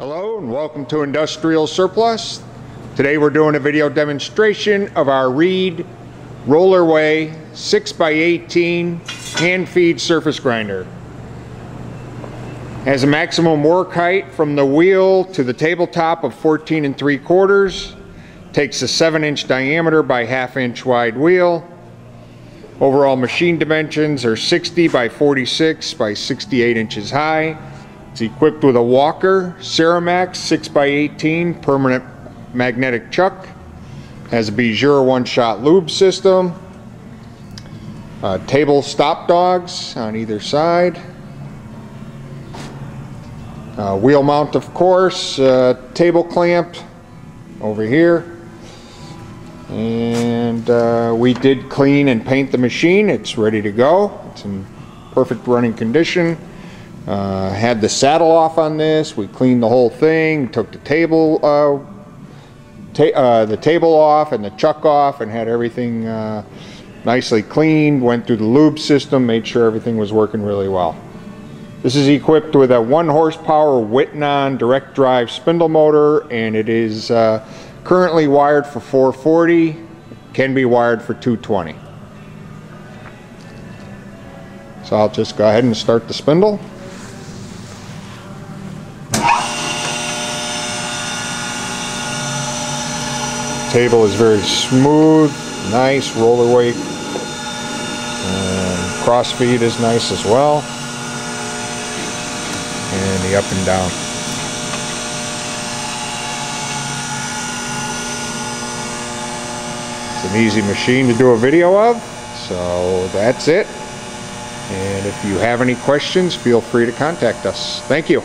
Hello and welcome to Industrial Surplus. Today we're doing a video demonstration of our Reid Rollerway 6x18 hand feed surface grinder. Has a maximum work height from the wheel to the tabletop of 14 3/4. Takes a 7-inch diameter by 1/2 inch wide wheel. Overall machine dimensions are 60 by 46 by 68 inches high. It's equipped with a Walker Ceramax 6x18 permanent magnetic chuck. Has a Bijur one-shot lube system. Table stop dogs on either side. Wheel mount, of course. Table clamp over here. And we did clean and paint the machine. It's ready to go. It's in perfect running condition. Had the saddle off on this. We cleaned the whole thing, took the table off and the chuck off, and had everything nicely cleaned. Went through the lube system, made sure everything was working really well. This is equipped with a 1 horsepower Whitnon direct drive spindle motor, and it is currently wired for 440. Can be wired for 220. So I'll just go ahead and start the spindle. Table is very smooth, nice rollerway, and cross feed is nice as well, and the up and down. It's an easy machine to do a video of, so that's it. And if you have any questions, feel free to contact us. Thank you.